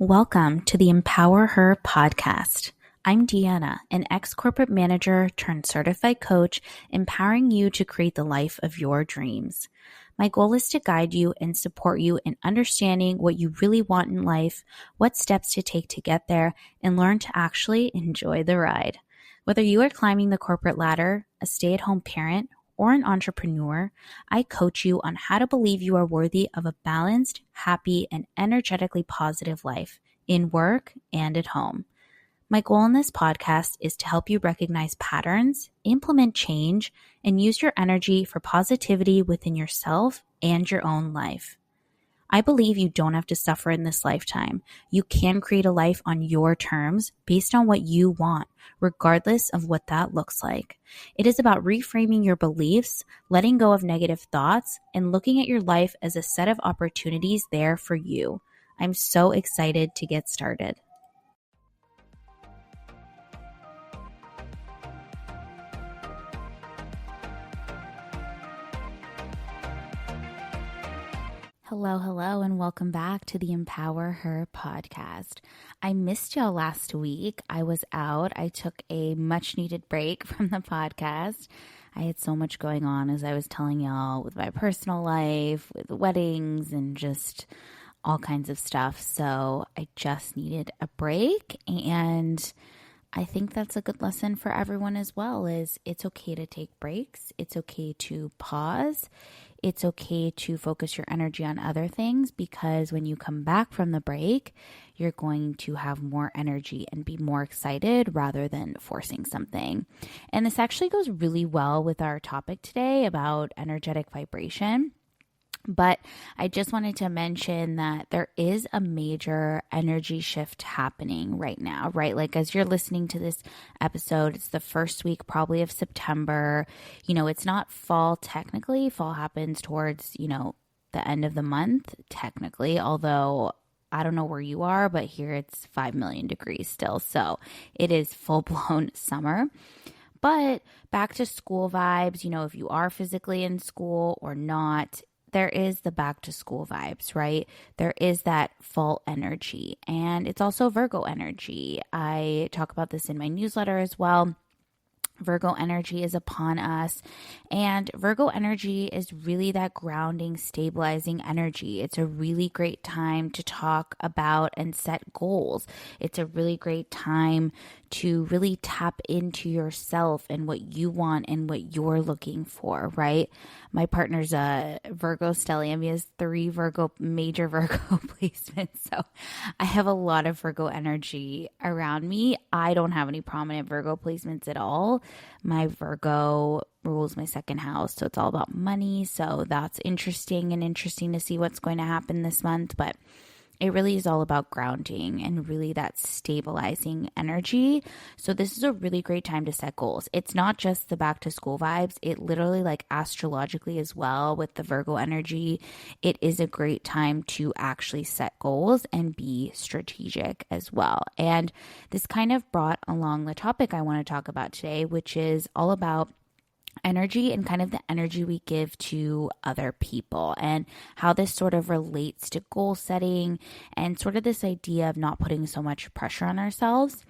Welcome to the Empower Her podcast. I'm Deanna, an ex-corporate manager turned certified coach, empowering you to create the life of your dreams. My goal is to guide you and support you in understanding what you really want in life, what steps to take to get there, and learn to actually enjoy the ride. Whether you are climbing the corporate ladder, a stay-at-home parent, or an entrepreneur, I coach you on how to believe you are worthy of a balanced, happy, and energetically positive life in work and at home. My goal in this podcast is to help you recognize patterns, implement change, and use your energy for positivity within yourself and your own life. I believe you don't have to suffer in this lifetime. You can create a life on your terms based on what you want, regardless of what that looks like. It is about reframing your beliefs, letting go of negative thoughts, and looking at your life as a set of opportunities there for you. I'm so excited to get started. Hello, and welcome back to the Empower Her podcast. I missed y'all last week. I was out. I took a much needed break from the podcast. I had so much going on, as I was telling y'all, with my personal life, with weddings, and just all kinds of stuff. So I just needed a break, and I think that's a good lesson for everyone as well, is it's okay to take breaks. It's okay to pause. It's okay to focus your energy on other things, because when you come back from the break, you're going to have more energy and be more excited rather than forcing something. And this actually goes really well with our topic today about energetic vibration. But I just wanted to mention that there is a major energy shift happening right now, right? Like, as you're listening to this episode, it's the first week probably of September. You know, it's not fall technically. Fall happens towards, the end of the month technically, although I don't know where you are, but here it's 5 million degrees still. So it is full-blown summer. But back to school vibes, if you are physically in school or not, there is the back to school vibes, right? There is that fall energy, and it's also Virgo energy. I talk about this in my newsletter as well. Virgo energy is upon us, and Virgo energy is really that grounding, stabilizing energy. It's a really great time to talk about and set goals. It's a really great time to really tap into yourself and what you want and what you're looking for, right? My partner's a Virgo stellium. He has 3 major Virgo placements. So I have a lot of Virgo energy around me. I don't have any prominent Virgo placements at all. My Virgo rules my second house, so it's all about money. So that's interesting to see what's going to happen this month. But it really is all about grounding and really that stabilizing energy. So this is a really great time to set goals. It's not just the back to school vibes. It literally, like, astrologically as well, with the Virgo energy, it is a great time to actually set goals and be strategic as well. And this kind of brought along the topic I want to talk about today, which is all about energy and kind of the energy we give to other people, and how this sort of relates to goal setting and sort of this idea of not putting so much pressure on ourselves.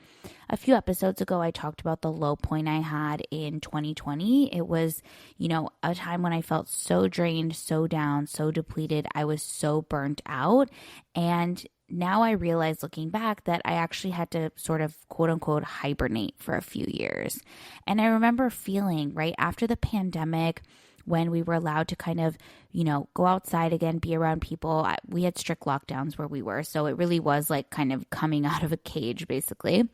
A few episodes ago, I talked about the low point I had in 2020. It was, a time when I felt so drained, so down, so depleted. I was so burnt out. And now I realize, looking back, that I actually had to sort of quote unquote hibernate for a few years. And I remember feeling right after the pandemic, when we were allowed to kind of, go outside again, be around people. We had strict lockdowns where we were. So it really was like kind of coming out of a cage, basically.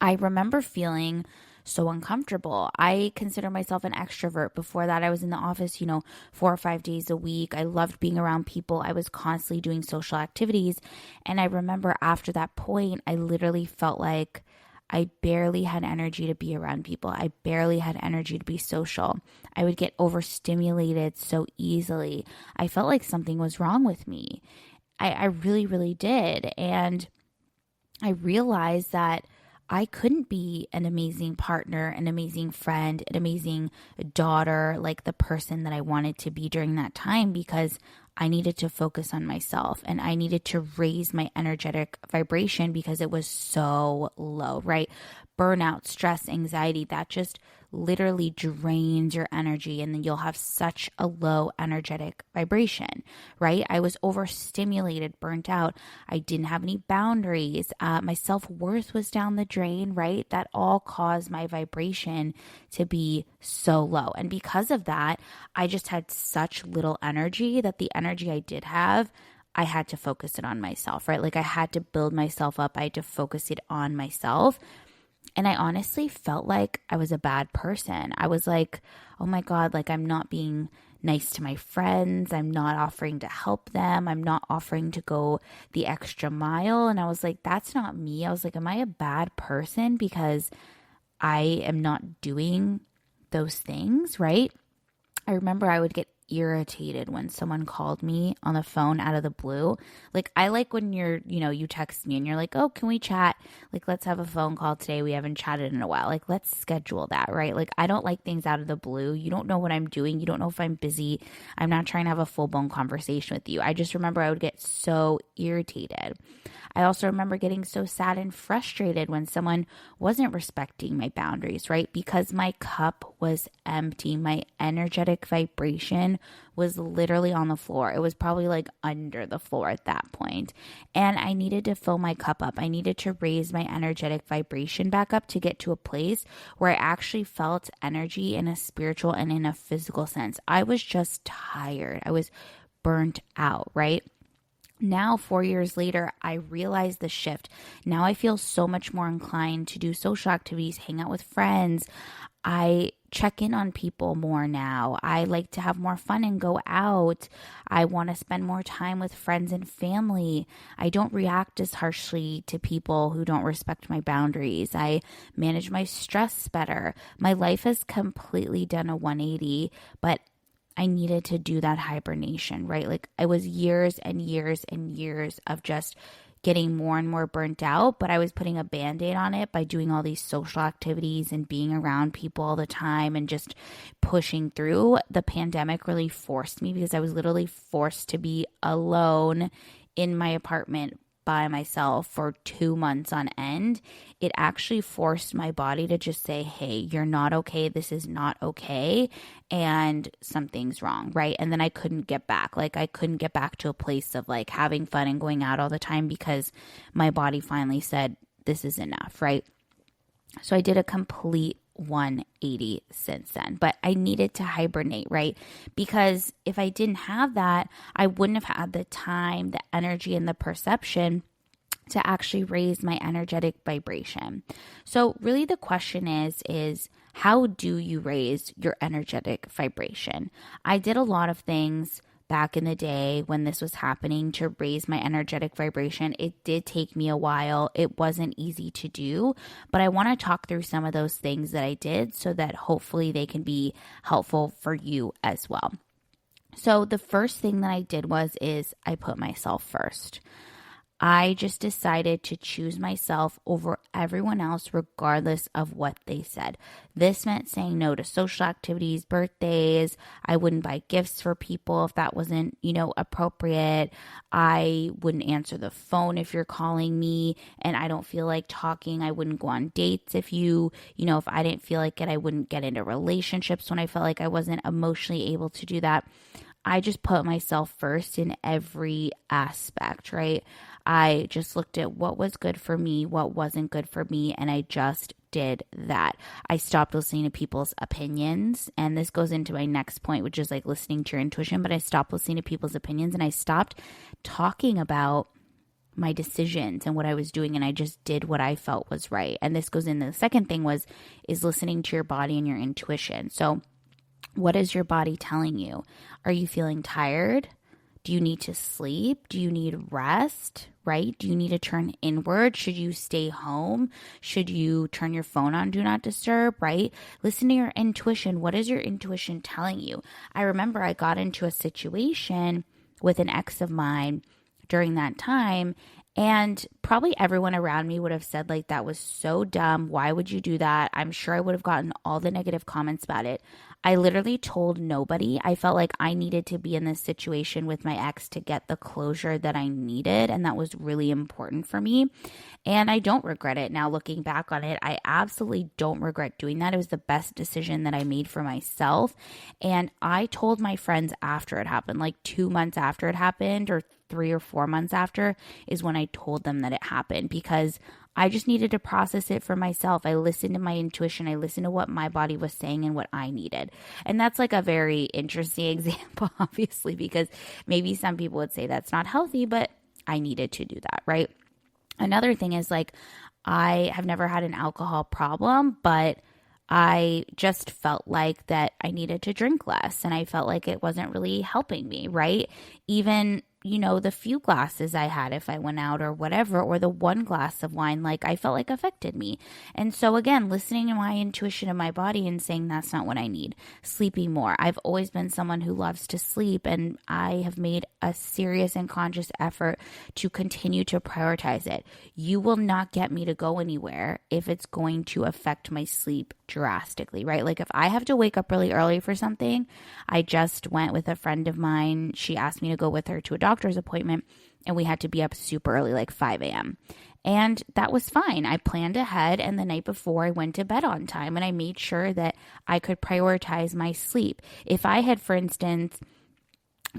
I remember feeling so uncomfortable. I consider myself an extrovert. Before that, I was in the office, 4 or 5 days a week. I loved being around people. I was constantly doing social activities. And I remember after that point, I literally felt like I barely had energy to be around people. I barely had energy to be social. I would get overstimulated so easily. I felt like something was wrong with me. I really, really did. And I realized that I couldn't be an amazing partner, an amazing friend, an amazing daughter, like the person that I wanted to be during that time, because I needed to focus on myself and I needed to raise my energetic vibration because it was so low, right? Burnout, stress, anxiety, that just literally drains your energy, and then you'll have such a low energetic vibration, right? I was overstimulated, burnt out. I didn't have any boundaries. My self-worth was down the drain, right? That all caused my vibration to be so low. And because of that, I just had such little energy that the energy I did have, I had to focus it on myself, right? Like I had to build myself up. I had to focus it on myself. And I honestly felt like I was a bad person. I was like, oh my God, like I'm not being nice to my friends. I'm not offering to help them. I'm not offering to go the extra mile. And I was like, that's not me. I was like, am I a bad person because I am not doing those things, right? I remember I would get irritated when someone called me on the phone out of the blue. Like I like when you text me and you're like, oh, can we chat? Like, let's have a phone call today. We haven't chatted in a while. Like, let's schedule that, right? Like, I don't like things out of the blue. You don't know what I'm doing. You don't know if I'm busy. I'm not trying to have a full-blown conversation with you. I just remember I would get so irritated. I also remember getting so sad and frustrated when someone wasn't respecting my boundaries, right? Because my cup was empty. My energetic vibration was literally on the floor. It was probably like under the floor at that point. And I needed to fill my cup up. I needed to raise my energetic vibration back up to get to a place where I actually felt energy in a spiritual and in a physical sense. I was just tired. I was burnt out, right? Now, 4 years later, I realize the shift. Now I feel so much more inclined to do social activities, hang out with friends. I check in on people more now. I like to have more fun and go out. I want to spend more time with friends and family. I don't react as harshly to people who don't respect my boundaries. I manage my stress better. My life has completely done a 180, but I needed to do that hibernation, right? Like I was years and years and years of just getting more and more burnt out, but I was putting a Band-Aid on it by doing all these social activities and being around people all the time and just pushing through. The pandemic really forced me, because I was literally forced to be alone in my apartment by myself for 2 months on end. It actually forced my body to just say, hey, you're not okay. This is not okay. And something's wrong, right? And then I couldn't get back. Like I couldn't get back to a place of like having fun and going out all the time, because my body finally said, this is enough, right? So I did a complete 180 since then, but I needed to hibernate, right? Because if I didn't have that, I wouldn't have had the time, the energy, and the perception to actually raise my energetic vibration. So really the question is how do you raise your energetic vibration? I did a lot of things back in the day when this was happening to raise my energetic vibration. It did take me a while. It wasn't easy to do, but I want to talk through some of those things that I did so that hopefully they can be helpful for you as well. So the first thing that I did is I put myself first. I just decided to choose myself over everyone else, regardless of what they said. This meant saying no to social activities, birthdays. I wouldn't buy gifts for people if that wasn't, appropriate. I wouldn't answer the phone if you're calling me and I don't feel like talking. I wouldn't go on dates if if I didn't feel like it. I wouldn't get into relationships when I felt like I wasn't emotionally able to do that. I just put myself first in every aspect, right? I just looked at what was good for me, what wasn't good for me, and I just did that. I stopped listening to people's opinions, and this goes into my next point, which is like listening to your intuition, but I stopped listening to people's opinions and I stopped talking about my decisions and what I was doing, and I just did what I felt was right. And this goes into the second thing is listening to your body and your intuition. So what is your body telling you? Are you feeling tired? Do you need to sleep? Do you need rest, right? Do you need to turn inward? Should you stay home? Should you turn your phone on, do not disturb, right? Listen to your intuition. What is your intuition telling you? I remember I got into a situation with an ex of mine during that time, and probably everyone around me would have said like, that was so dumb. Why would you do that? I'm sure I would have gotten all the negative comments about it. I literally told nobody. I felt like I needed to be in this situation with my ex to get the closure that I needed. And that was really important for me. And I don't regret it. Now, looking back on it, I absolutely don't regret doing that. It was the best decision that I made for myself. And I told my friends after it happened, like 2 months after it happened, or 3 or 4 months after, is when I told them that it happened, because I just needed to process it for myself. I listened to my intuition. I listened to what my body was saying and what I needed. And that's like a very interesting example, obviously, because maybe some people would say that's not healthy, but I needed to do that, right? Another thing is like, I have never had an alcohol problem, but I just felt like that I needed to drink less, and I felt like it wasn't really helping me, right? Even, the few glasses I had if I went out or whatever, or the one glass of wine, like I felt like affected me. And so again, listening to my intuition of my body and saying that's not what I need. Sleeping more. I've always been someone who loves to sleep, and I have made a serious and conscious effort to continue to prioritize it. You will not get me to go anywhere if it's going to affect my sleep drastically, right? Like if I have to wake up really early for something, I just went with a friend of mine. She asked me to go with her to a doctor's appointment, and we had to be up super early, like 5 a.m. And that was fine. I planned ahead, and the night before I went to bed on time, and I made sure that I could prioritize my sleep. If I had, for instance,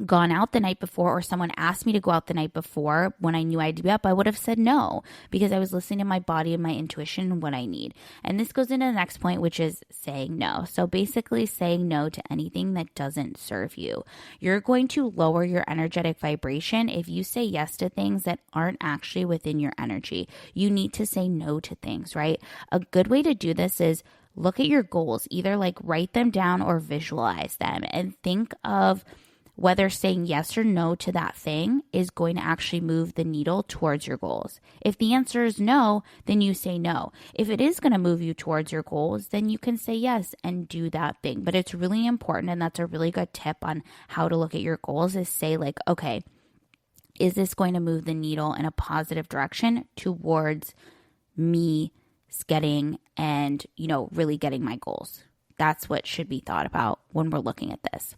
gone out the night before, or someone asked me to go out the night before when I knew I'd be up, I would have said no, because I was listening to my body and my intuition and what I need. And this goes into the next point, which is saying no. So basically saying no to anything that doesn't serve you. You're going to lower your energetic vibration if you say yes to things that aren't actually within your energy. You need to say no to things, right? A good way to do this is look at your goals, either like write them down or visualize them, and think of whether saying yes or no to that thing is going to actually move the needle towards your goals. If the answer is no, then you say no. If it is going to move you towards your goals, then you can say yes and do that thing. But it's really important, and that's a really good tip on how to look at your goals, is say like, okay, is this going to move the needle in a positive direction towards me getting and, really getting my goals? That's what should be thought about when we're looking at this.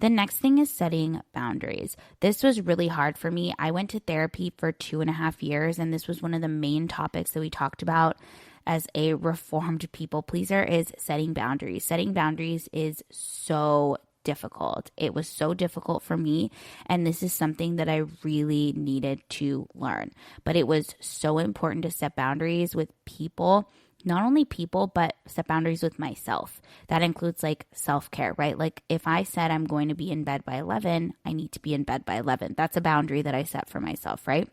The next thing is setting boundaries. This was really hard for me. I went to therapy for 2.5 years, and this was one of the main topics that we talked about as a reformed people pleaser, is setting boundaries. Setting boundaries is so difficult. It was so difficult for me, and this is something that I really needed to learn. But it was so important to set boundaries with people. Not only people, but set boundaries with myself. That includes like self-care, right? Like if I said I'm going to be in bed by 11, I need to be in bed by 11. That's a boundary that I set for myself, right?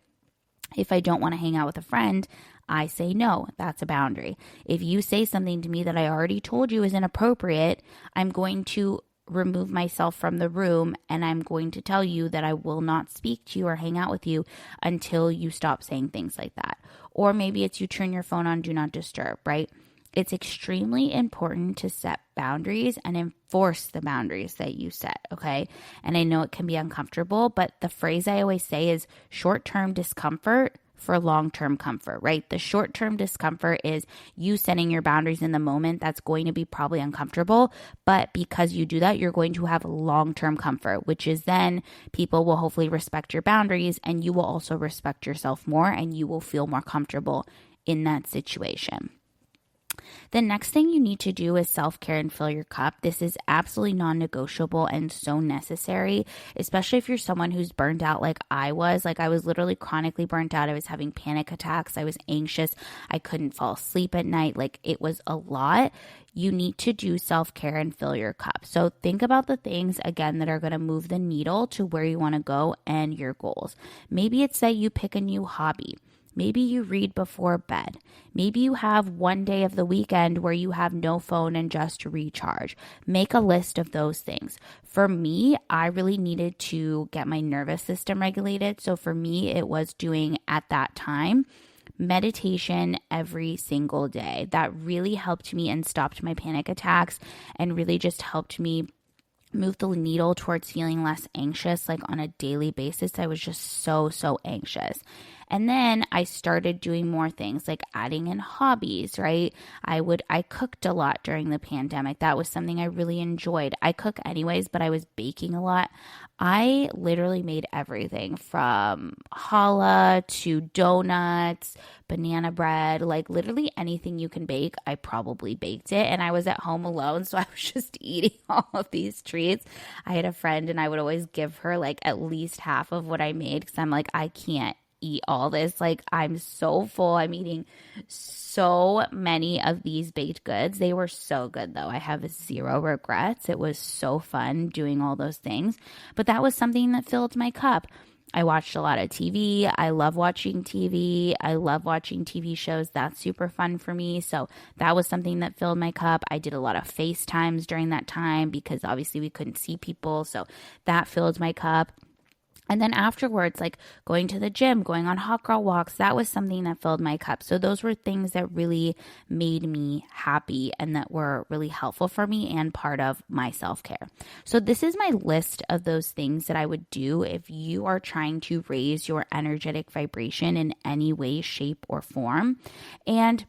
If I don't want to hang out with a friend, I say no. That's a boundary. If you say something to me that I already told you is inappropriate, I'm going to remove myself from the room, and I'm going to tell you that I will not speak to you or hang out with you until you stop saying things like that. Or maybe it's you turn your phone on do not disturb, right? It's extremely important to set boundaries and enforce the boundaries that you set, okay? And I know it can be uncomfortable, but the phrase I always say is short-term discomfort for long-term comfort, right? The short-term discomfort is you setting your boundaries in the moment. That's going to be probably uncomfortable, but because you do that, you're going to have long-term comfort, which is then people will hopefully respect your boundaries, and you will also respect yourself more, and you will feel more comfortable in that situation. The next thing you need to do is self-care and fill your cup. This is absolutely non-negotiable and so necessary, especially if you're someone who's burned out like I was. Like I was literally chronically burnt out. I was having panic attacks. I was anxious. I couldn't fall asleep at night. Like it was a lot. You need to do self-care and fill your cup. So think about the things, again, that are going to move the needle to where you want to go and your goals. Maybe it's that you pick a new hobby. Maybe you read before bed. Maybe you have one day of the weekend where you have no phone and just recharge. Make a list of those things. For me, I really needed to get my nervous system regulated. So for me, it was doing at that time meditation every single day. That really helped me and stopped my panic attacks and really just helped me move the needle towards feeling less anxious, like on a daily basis. I was just so anxious. And then I started doing more things like adding in hobbies, right? I cooked a lot during the pandemic. That was something I really enjoyed. I cook anyways, but I was baking a lot. I literally made everything from challah to donuts, banana bread, like literally anything you can bake. I probably baked it, and I was at home alone, so I was just eating all of these treats. I had a friend and I would always give her like at least half of what I made because I'm like, I can't eat all this. Like, I'm so full. I'm eating so many of these baked goods. They were so good though. I have zero regrets. It was so fun doing all those things. But that was something that filled my cup. I watched a lot of TV. I love watching TV. I love watching TV shows. That's super fun for me. So that was something that filled my cup. I did a lot of FaceTimes during that time because obviously we couldn't see people. So that filled my cup. And then afterwards, like going to the gym, going on hot girl walks, that was something that filled my cup. So those were things that really made me happy and that were really helpful for me and part of my self-care. So this is my list of those things that I would do if you are trying to raise your energetic vibration in any way, shape, or form. And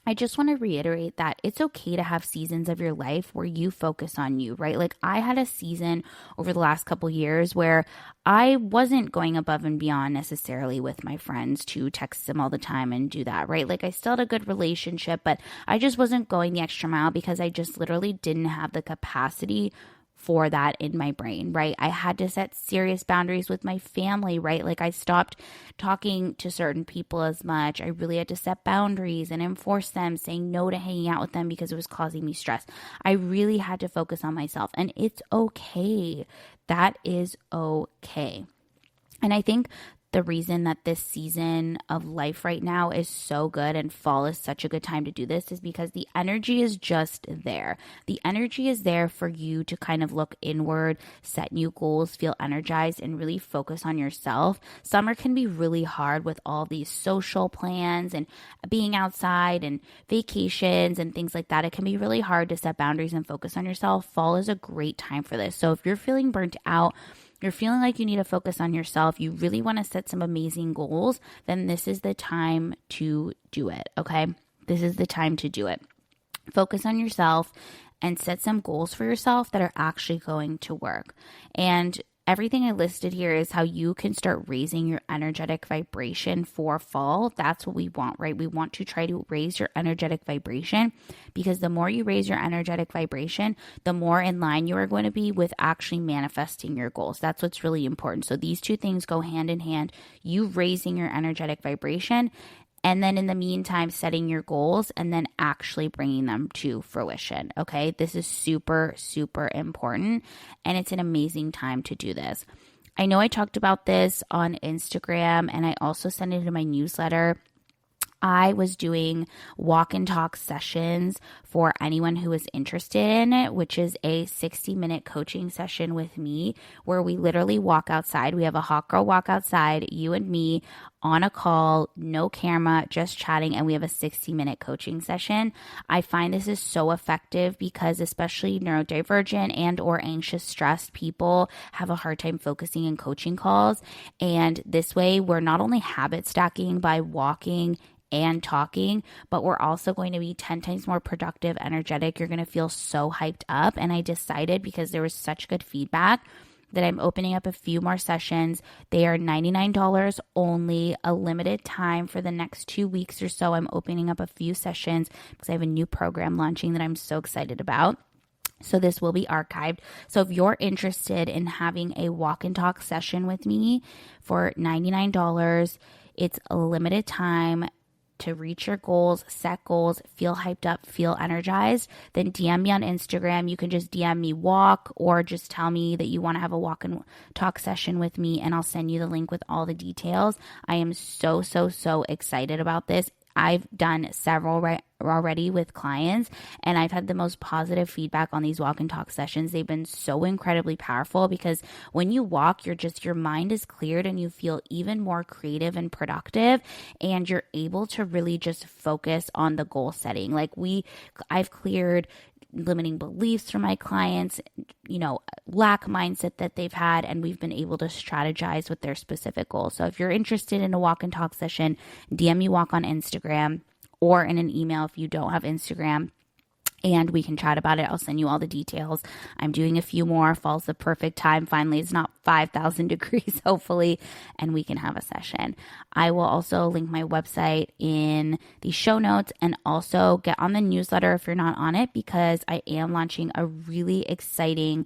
I just want to reiterate that it's okay to have seasons of your life where you focus on you, right? Like I had a season over the last couple years where I wasn't going above and beyond necessarily with my friends to text them all the time and do that, right? Like I still had a good relationship, but I just wasn't going the extra mile because I just literally didn't have the capacity for that in my brain, right? I had to set serious boundaries with my family, right? Like I stopped talking to certain people as much. I really had to set boundaries and enforce them, saying no to hanging out with them because it was causing me stress. I really had to focus on myself, and it's okay. That is okay. And I think the reason that this season of life right now is so good and fall is such a good time to do this is because the energy is just there. The energy is there for you to kind of look inward, set new goals, feel energized, and really focus on yourself. Summer can be really hard with all these social plans and being outside and vacations and things like that. It can be really hard to set boundaries and focus on yourself. Fall is a great time for this. So if you're feeling burnt out, you're feeling like you need to focus on yourself, you really want to set some amazing goals, then this is the time to do it, okay? This is the time to do it. Focus on yourself and set some goals for yourself that are actually going to work. And everything I listed here is how you can start raising your energetic vibration for fall. That's what we want, right? We want to try to raise your energetic vibration because the more you raise your energetic vibration, the more in line you are going to be with actually manifesting your goals. That's what's really important. So these two things go hand in hand. You raising your energetic vibration, and then in the meantime, setting your goals and then actually bringing them to fruition. Okay. This is super, super important. And it's an amazing time to do this. I know I talked about this on Instagram and I also sent it in my newsletter. I was doing walk and talk sessions for anyone who is interested in it, which is a 60-minute coaching session with me where we literally walk outside. We have a hot girl walk outside, you and me on a call, no camera, just chatting, and we have a 60-minute coaching session. I find this is so effective because especially neurodivergent and or anxious, stressed people have a hard time focusing in coaching calls. And this way, we're not only habit stacking by walking and talking, but we're also going to be 10 times more productive, energetic. You're going to feel so hyped up. And I decided because there was such good feedback that I'm opening up a few more sessions. They are $99 only, a limited time for the next 2 weeks or so. I'm opening up a few sessions because I have a new program launching that I'm so excited about. So this will be archived. So if you're interested in having a walk and talk session with me for $99, it's a limited time to reach your goals, set goals, feel hyped up, feel energized, then DM me on Instagram. You can just DM me walk or just tell me that you want to have a walk and talk session with me and I'll send you the link with all the details. I am so, so, so excited about this. I've done several already with clients and I've had the most positive feedback on these walk and talk sessions. They've been so incredibly powerful because when you walk, your mind is cleared and you feel even more creative and productive and you're able to really just focus on the goal setting. I've cleared limiting beliefs for my clients, lack mindset that they've had, and we've been able to strategize with their specific goals. So if you're interested in a walk and talk session, DM me walk on Instagram or in an email if you don't have Instagram, and we can chat about it. I'll send you all the details. I'm doing a few more. Fall's the perfect time. Finally, it's not 5,000 degrees, hopefully, and we can have a session. I will also link my website in the show notes, and also get on the newsletter if you're not on it, because I am launching a really exciting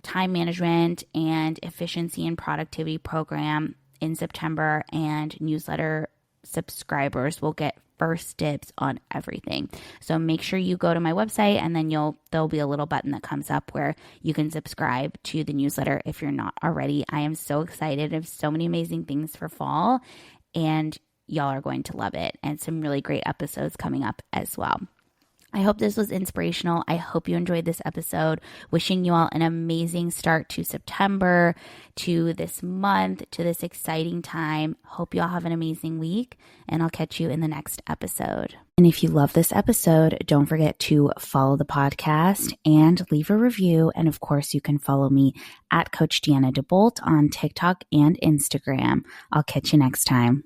time management and efficiency and productivity program in September, and newsletter subscribers will get first dibs on everything. So make sure you go to my website, and then there'll be a little button that comes up where you can subscribe to the newsletter if you're not already. I am so excited. I have so many amazing things for fall, and y'all are going to love it, and some really great episodes coming up as well. I hope this was inspirational. I hope you enjoyed this episode. Wishing you all an amazing start to September, to this month, to this exciting time. Hope you all have an amazing week, and I'll catch you in the next episode. And if you love this episode, don't forget to follow the podcast and leave a review. And of course, you can follow me at Coach Deanna DeBolt on TikTok and Instagram. I'll catch you next time.